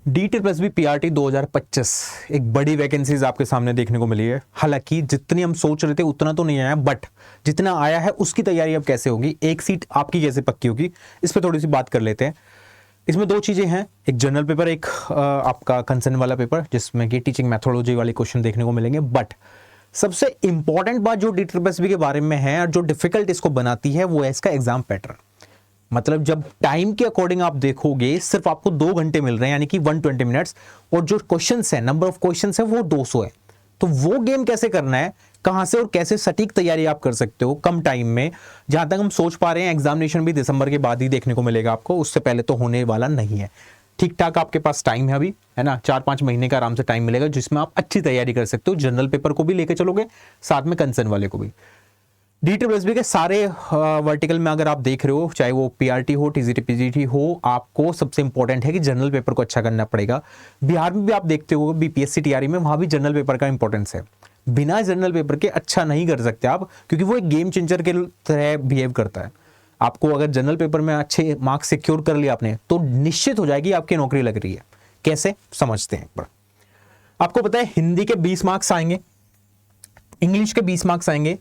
DSSB PRT 2025 एक बड़ी vacancies आपके सामने देखने को मिली है। हालांकि जितनी हम सोच रहे थे उतना तो नहीं आया, बट जितना आया है उसकी तैयारी अब कैसे होगी, एक सीट आपकी कैसे पक्की होगी, इस पर थोड़ी सी बात कर लेते हैं। इसमें दो चीजें हैं, एक जनरल पेपर, एक आपका कंसर्न वाला पेपर जिसमें कि टीचिंग मैथोडोलॉजी वाले क्वेश्चन देखने को मिलेंगे। बट सबसे इंपॉर्टेंट बात जो DSSB के बारे में है और जो डिफिकल्ट इसको बनाती है वो है इसका एग्जाम पैटर्न। मतलब जब टाइम के अकॉर्डिंग आप देखोगे सिर्फ आपको 2 घंटे मिल रहे हैं, यानी कि 120 मिनट्स, और जो क्वेश्चंस है, नंबर ऑफ क्वेश्चंस है वो 200 है। तो वो गेम कैसे करना है, कहां से और कैसे सटीक तैयारी आप कर सकते हो कम टाइम में। जहां तक हम सोच पा रहे हैं एग्जामिनेशन भी दिसंबर के बाद ही देखने को मिलेगा आपको, उससे पहले तो होने वाला नहीं है। ठीक ठाक आपके पास टाइम है अभी, है ना, 4-5 महीने का आराम से टाइम मिलेगा जिसमें आप अच्छी तैयारी कर सकते हो। जनरल पेपर को भी लेके चलोगे, साथ में कंसर्न वाले को भी। DSSB के सारे वर्टिकल में अगर आप देख रहे हो, चाहे वो PRT हो, TGT PGT हो, आपको सबसे इंपॉर्टेंट है कि जनरल पेपर को अच्छा करना पड़ेगा। बिहार में भी आप देखते हो BPSC TRE में, वहां भी जनरल पेपर का इंपॉर्टेंस है। बिना जनरल पेपर के अच्छा नहीं कर सकते आप, क्योंकि वो एक गेम चेंजर के तरह बिहेव करता है। आपको अगर जनरल पेपर में अच्छे मार्क्स सिक्योर कर लिया आपने, तो निश्चित हो जाएगी आपकी नौकरी लग रही है। कैसे, समझते हैं एक बार। आपको पता है हिंदी के 20 मार्क्स आएंगे, इंग्लिश के 20 मार्क्स आएंगे,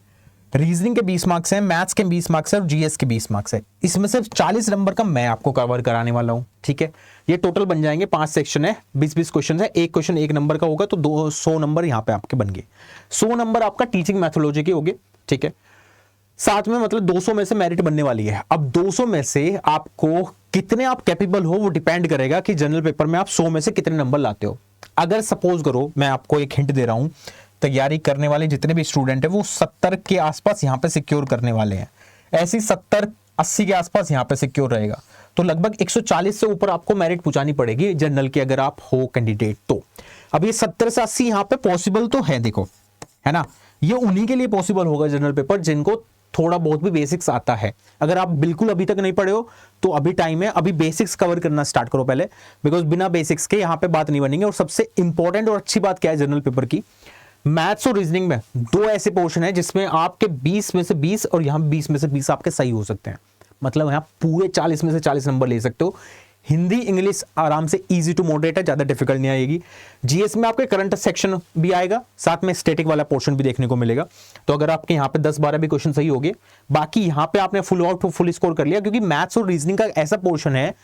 रीजनिंग के 20 मार्क्स हैं, मैथ्स के 20 मार्क्स है और GS के 20 मार्क्स है। इसमें से 40 नंबर का मैं आपको कवर कराने वाला हूं, ठीक है। ये टोटल बन जाएंगे 5 सेक्शन है, 20-20 क्वेश्चन है, एक क्वेश्चन 1 नंबर का होगा, तो 200 नंबर यहाँ पे आपके बन गए। 100 नंबर आपका टीचिंग मैथोलॉजी के होंगे, ठीक है। साथ में मतलब 200 में से मेरिट बनने वाली है। अब 200 में से आपको कितने आप कैपेबल हो वो डिपेंड करेगा कि जनरल पेपर में आप 100 में से कितने नंबर लाते हो। अगर सपोज करो, मैं आपको एक हिंट दे रहा हूं, तैयारी करने वाले जितने भी स्टूडेंट हैं वो 70 के आसपास यहां पे सिक्योर करने वाले हैं, ऐसी 70-80 के आसपास यहां पे सिक्योर रहेगा, तो लगभग 140 से ऊपर आपको मेरिट पहुंचानी पड़ेगी जनरल की, अगर आप हो कैंडिडेट तो। अब ये 70 से 80 यहां पे पॉसिबल तो है, देखो, है ना, ये उन्हीं के लिए पॉसिबल होगा जनरल पेपर जिनको थोड़ा बहुत भी बेसिक्स आता है। अगर आप बिल्कुल अभी तक नहीं पढ़े हो तो अभी टाइम है, अभी बेसिक्स कवर करना स्टार्ट करो पहले, बिकॉज बिना बेसिक्स के यहाँ पे बात नहीं बनेगी। और सबसे इंपॉर्टेंट और अच्छी बात क्या है जनरल पेपर की, मैथ्स और रीजनिंग में 2 ऐसे पोर्शन है जिसमें आपके 20 में से 20 और यहां 20 में से 20 आपके सही हो सकते हैं। मतलब यहां पूरे 40 में से 40 नंबर ले सकते हो। हिंदी इंग्लिश आराम से इजी टू मॉडरेट है, ज्यादा डिफिकल्ट नहीं आएगी। GS में आपके करंट सेक्शन भी आएगा, साथ में स्टैटिक वाला पोर्शन भी देखने को मिलेगा। तो अगर आपके यहाँ पे 10-12 भी क्वेश्चन सही हो गए, बाकी यहाँ पे आपने फुल स्कोर कर लिया, क्योंकि मैथ्स और रीजनिंग का ऐसा पोर्शन है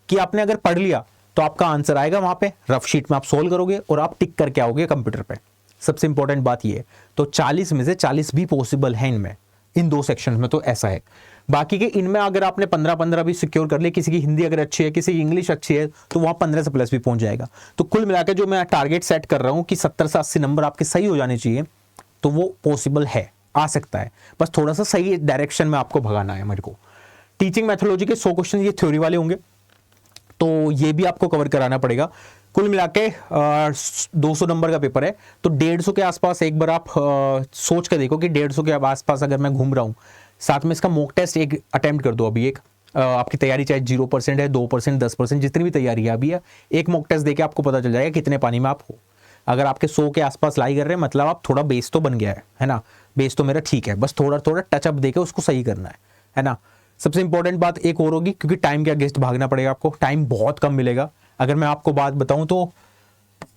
कि आपने अगर पढ़ लिया तो आपका आंसर आएगा वहां पे, रफ शीट में आप सोल्व करोगे और आप टिक करके आओगे कंप्यूटर पे। सबसे इंपॉर्टेंट बात ये है। तो 40 में से 40 भी पॉसिबल है इनमें, इन 2 सेक्शन में, तो ऐसा है। बाकी के इनमें अगर आपने 15-15 भी सिक्योर कर लिए, किसी की हिंदी अगर अच्छी है, किसी की इंग्लिश अच्छी है, तो वहां 15 से प्लस भी पहुंच जाएगा। तो कुल मिलाकर जो मैं टारगेट सेट कर रहा हूं कि 70 से 80 नंबर आपके सही हो जाने चाहिए, तो वो पॉसिबल है, आ सकता है, बस थोड़ा सा सही डायरेक्शन में आपको भगाना है मेरे को। टीचिंग मैथोलॉजी के 100 क्वेश्चन ये थ्योरी वाले होंगे, तो ये भी आपको कवर कराना पड़ेगा। कुल मिला के 200 नंबर का पेपर है, तो 150 के आसपास एक बार आप सोच कर देखो कि 150 के आसपास अगर मैं घूम रहा हूँ, साथ में इसका मॉक टेस्ट एक अटेम्प्ट कर दो अभी। एक आपकी तैयारी चाहे 0% है, 2%, 10%, जितनी भी तैयारी है अभी है, एक मॉक टेस्ट देके आपको पता चल जाएगा कितने पानी में आप हो। अगर आपके 100 के आसपास लाई कर रहे हैं, मतलब आप थोड़ा बेस तो बन गया है ना, बेस तो मेरा ठीक है, बस थोड़ा थोड़ा टचअप देके उसको सही करना है ना। सबसे इंपॉर्टेंट बात एक और होगी, क्योंकि टाइम के अगेंस्ट भागना पड़ेगा आपको, टाइम बहुत कम मिलेगा। अगर मैं आपको बात बताऊं तो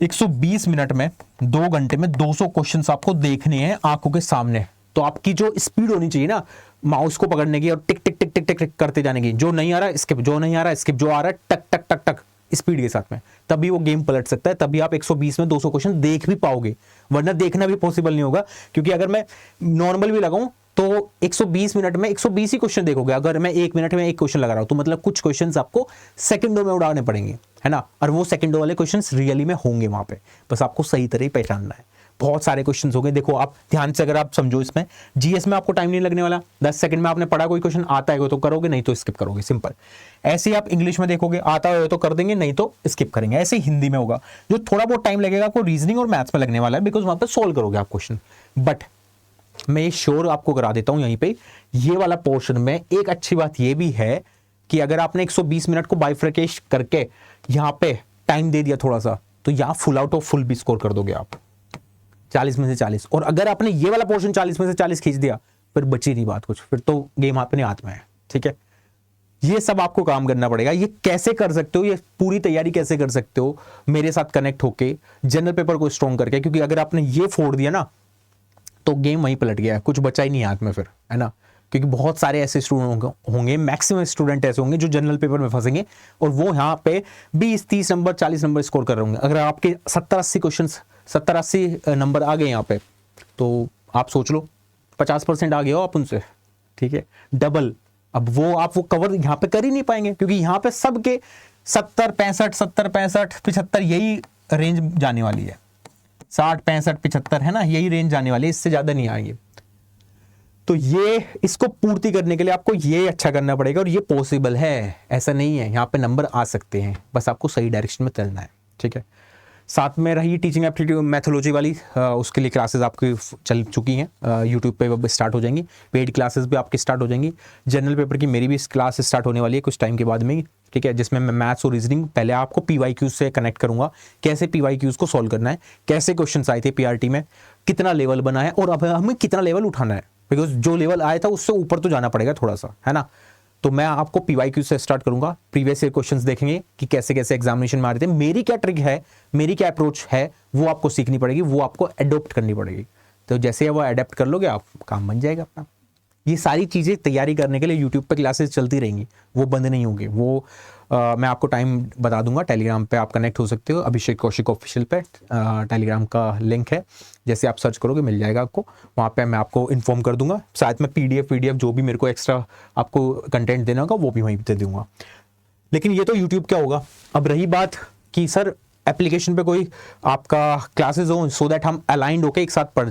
120 मिनट में 2 घंटे में 200 क्वेश्चंस आपको देखने हैं आंखों के सामने। तो आपकी जो स्पीड होनी चाहिए ना माउस को पकड़ने की, और टिक टिक टिक टिक टिक टिक करते जाने की, जो नहीं आ रहा स्किप, जो नहीं आ रहा स्किप, जो आ रहा है टक टक टक टक स्पीड के साथ में, तभी वो गेम पलट सकता है, तभी आप 120 में 200 क्वेश्चन देख भी पाओगे, वरना देखना भी पॉसिबल नहीं होगा। क्योंकि अगर मैं नॉर्मल भी लगाऊं तो 120 मिनट में 120 ही क्वेश्चन देखोगे। अगर मैं 1 मिनट में 1 क्वेश्चन लगा रहा हूं तो मतलब कुछ क्वेश्चंस आपको सेकंडों में उड़ाने पड़ेंगे, है ना, और वो सेकंडों वाले क्वेश्चंस रियली में होंगे वहां पे, बस आपको सही तरह ही पहचानना है। बहुत सारे क्वेश्चंस हो गए, देखो आप ध्यान से अगर आप समझो, इसमें GS में आपको टाइम नहीं लगने वाला, 10 सेकंड में आपने पढ़ा, कोई क्वेश्चन आता है तो करोगे, नहीं तो स्किप करोगे, सिंपल। ऐसे ही आप इंग्लिश में देखोगे, आता है तो कर देंगे, नहीं तो स्किप करेंगे। ऐसे ही हिंदी में होगा, जो थोड़ा बहुत टाइम लगेगा आपको रीजनिंग और मैथ्स में लगने वाला है, बिकॉज वहां पर सोल्व करोगे आप क्वेश्चन। बट मैं ये श्योर आपको करा देता हूं यहीं पे, ये वाला पोर्शन में एक अच्छी बात ये भी है कि अगर आपने 120 मिनट को बाइफ्रिकेट करके यहाँ पे टाइम दे दिया थोड़ा सा, तो यहाँ फुल आउट ऑफ फुल भी स्कोर कर दोगे आप, 40 में से 40। और अगर आपने ये वाला पोर्शन 40 में से 40 खींच दिया, फिर बची नहीं बात कुछ, फिर तो गेम अपने हाथ में है, ठीक है। ये सब आपको काम करना पड़ेगा। ये कैसे कर सकते हो, ये पूरी तैयारी कैसे कर सकते हो, मेरे साथ कनेक्ट होके जनरल पेपर को स्ट्रॉन्ग करके, क्योंकि अगर आपने ये फोड़ दिया ना तो गेम वहीं पलट गया, कुछ बचा ही नहीं हाथ में फिर, है ना। क्योंकि बहुत सारे ऐसे स्टूडेंट होंगे, मैक्सिमम स्टूडेंट ऐसे होंगे जो जनरल पेपर में फंसेंगे और वो यहाँ पे 20-30 नंबर 40 नंबर स्कोर कर रहे होंगे। अगर आपके 70-80 क्वेश्चन 70-80 नंबर आ गए यहाँ पे, तो आप सोच लो 50% आ गए हो आप उनसे, ठीक है, डबल। अब वो कवर यहाँ पे कर ही नहीं पाएंगे, क्योंकि यहाँ पे सबके 70-65 75 यही रेंज जाने वाली है, 60-65-75 है ना, यही रेंज जाने वाली है, इससे ज्यादा नहीं आएंगे। तो ये इसको पूर्ति करने के लिए आपको ये अच्छा करना पड़ेगा, और ये पॉसिबल है, ऐसा नहीं है, यहाँ पे नंबर आ सकते हैं, बस आपको सही डायरेक्शन में चलना है, ठीक है। साथ में रही टीचिंग एप्टीट्यूड मैथोलॉजी वाली, उसके लिए क्लासेस आपकी चल चुकी हैं, यूट्यूब पे अब स्टार्ट हो जाएंगी, पेड क्लासेस भी आपकी स्टार्ट हो जाएंगी। जनरल पेपर की मेरी भी क्लास स्टार्ट होने वाली है कुछ टाइम के बाद में ही, ठीक है, जिसमें मैं मैथ्स और रीजनिंग पहले आपको PYQ से कनेक्ट करूंगा, कैसे PYQs को सॉल्व करना है, कैसे क्वेश्चन आए थे PRT में, कितना लेवल बना है और अब हमें कितना लेवल उठाना है, बिकॉज जो लेवल आया था उससे ऊपर तो जाना पड़ेगा थोड़ा सा, है ना। तो मैं आपको PYQ से स्टार्ट करूंगा, प्रीवियस ईयर क्वेश्चंस देखेंगे कि कैसे कैसे एग्जामिनेशन में आ रहे थे, मेरी क्या ट्रिक है, मेरी क्या अप्रोच है, वो आपको सीखनी पड़ेगी, वो आपको अडोप्ट करनी पड़ेगी। तो जैसे वो अडेप्ट कर लोगे आप, काम बन जाएगा अपना। ये सारी चीज़ें तैयारी करने के लिए यूट्यूब पे क्लासेस चलती रहेंगी, वो बंद नहीं होंगे। वो मैं आपको टाइम बता दूंगा, टेलीग्राम पे आप कनेक्ट हो सकते हो, अभिषेक कौशिक ऑफिशियल पे टेलीग्राम का लिंक है, जैसे आप सर्च करोगे मिल जाएगा आपको, वहाँ पे मैं आपको इन्फॉर्म कर दूंगा। साथ में PDF जो भी मेरे को एक्स्ट्रा आपको कंटेंट देना होगा वो भी वहीं दे दूंगा। लेकिन ये तो यूट्यूब क्या होगा। अब रही बात कि सर एप्लीकेशन पे कोई आपका क्लासेस हो, सो दैट हम अलाइंड होकर एक साथ पढ़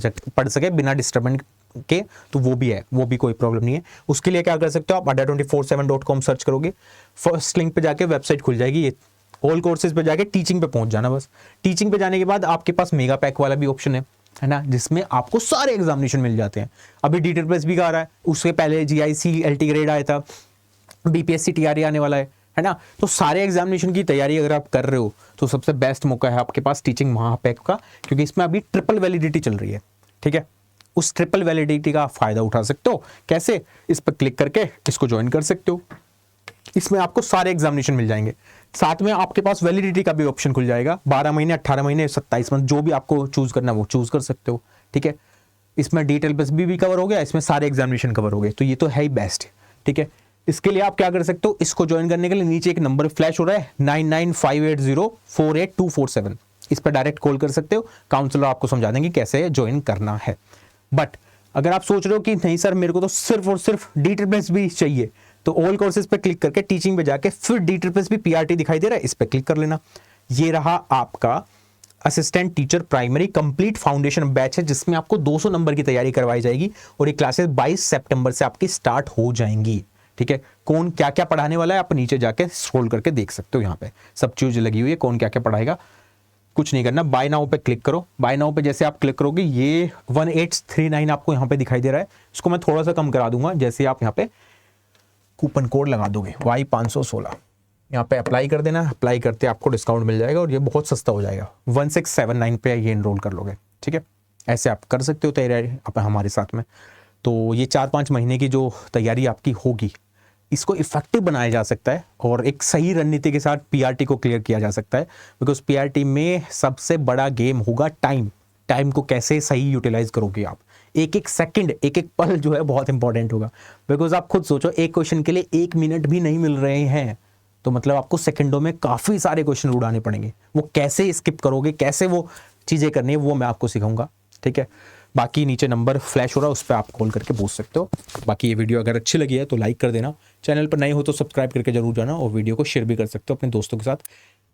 सके बिना डिस्टर्बेंस के, तो वो भी है, वो भी कोई प्रॉब्लम नहीं है। उसके लिए क्या कर सकते हो आप, adda247.com सर्च करोगे, फर्स्ट लिंक पे जाके वेबसाइट खुल जाएगी, ये ऑल कोर्सेज पे जाके टीचिंग पे पहुंच जाना बस। टीचिंग पे जाने के बाद आपके पास मेगा पैक वाला भी ऑप्शन है ना, जिसमें आपको सारे एग्जामिनेशन मिल जाते हैं। अभी DTPS भी आ रहा है, उससे पहले GIC LT ग्रेड आया था, BPSC TRE आने वाला है ना। तो सारे एग्जामिनेशन की तैयारी अगर आप कर रहे हो तो सबसे बेस्ट मौका है आपके पास टीचिंग महापैक का, क्योंकि इसमें अभी ट्रिपल वैलिडिटी चल रही है, ठीक है। उस ट्रिपल वैलिडिटी का फायदा उठा सकते हो। कैसे, इस पर क्लिक करके इसको ज्वाइन कर सकते हो, इसमें आपको सारे एग्जामिनेशन मिल जाएंगे। साथ में आपके पास वैलिडिटी का भी ऑप्शन खुल जाएगा, 12 महीने 18 महीने 27 मंथ, जो भी आपको चूज करना है वो चूज कर सकते हो, ठीक है। इसमें डिटेल बस भी कवर हो गया, इसमें सारे एग्जामिनेशन कवर हो गए, तो ये तो है ही बेस्ट, ठीक है। इसके लिए आप क्या कर सकते हो, इसको ज्वाइन करने के लिए नीचे एक नंबर फ्लैश हो रहा है 9958048247, इस पर डायरेक्ट कॉल कर सकते हो, काउंसलर आपको समझा देंगे कैसे ज्वाइन करना है। बट अगर आप सोच रहे हो कि नहीं सर मेरे को तो सिर्फ और सिर्फ DTPS भी चाहिए, तो ऑल कोर्सेज पे क्लिक करके टीचिंग पे जाके फिर DTPS भी PRT दिखाई दे रहा है, इस पे क्लिक कर लेना। ये रहा आपका assistant teacher primary complete foundation batch है, जिसमें आपको 200 नंबर की तैयारी करवाई जाएगी, और ये क्लासेस 22 सितंबर से आपकी स्टार्ट हो जाएंगी, ठीक है। कौन क्या क्या पढ़ाने वाला है आप नीचे जाके स्क्रॉल करके देख सकते हो, यहाँ पे सब चीज लगी हुई है, कौन क्या क्या पढ़ाएगा। कुछ नहीं करना, बाय नाउ पे क्लिक करो। बाय नाउ पे जैसे आप क्लिक करोगे ये 1839 आपको यहाँ पे दिखाई दे रहा है, इसको मैं थोड़ा सा कम करा दूंगा, जैसे आप यहाँ पे कूपन कोड लगा दोगे Y516, यहाँ पे अप्लाई कर देना, अप्लाई करते आपको डिस्काउंट मिल जाएगा और ये बहुत सस्ता हो जाएगा, 1679 पे ये इनरोल कर लोगे, ठीक है। ऐसे आप कर सकते हो तैयारी हमारे साथ में। तो ये 4-5 महीने की जो तैयारी आपकी होगी, इसको इफेक्टिव बनाया जा सकता है और एक सही रणनीति के साथ PRT को क्लियर किया जा सकता है, बिकॉज PRT में सबसे बड़ा गेम होगा टाइम को कैसे सही यूटिलाइज करोगे आप। एक एक सेकंड, एक एक पल जो है बहुत इंपॉर्टेंट होगा, बिकॉज आप खुद सोचो एक क्वेश्चन के लिए 1 मिनट भी नहीं मिल रहे हैं, तो मतलब आपको सेकंडों में काफी सारे क्वेश्चन उड़ाने पड़ेंगे। वो कैसे स्किप करोगे, कैसे वो चीजें करनी है, वो मैं आपको सिखाऊंगा, ठीक है। बाकी नीचे नंबर फ्लैश हो रहा है, उस पर आप कॉल करके पूछ सकते हो। बाकी ये वीडियो अगर अच्छी लगी है तो लाइक कर देना, चैनल पर नए हो तो सब्सक्राइब करके जरूर जाना, और वीडियो को शेयर भी कर सकते हो अपने दोस्तों के साथ।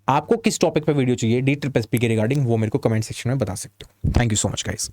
आपको किस टॉपिक पे वीडियो चाहिए DTPS के रिगार्डिंग, वो मेरे को कमेंट सेक्शन में बता सकते हो। Thank you so much guys.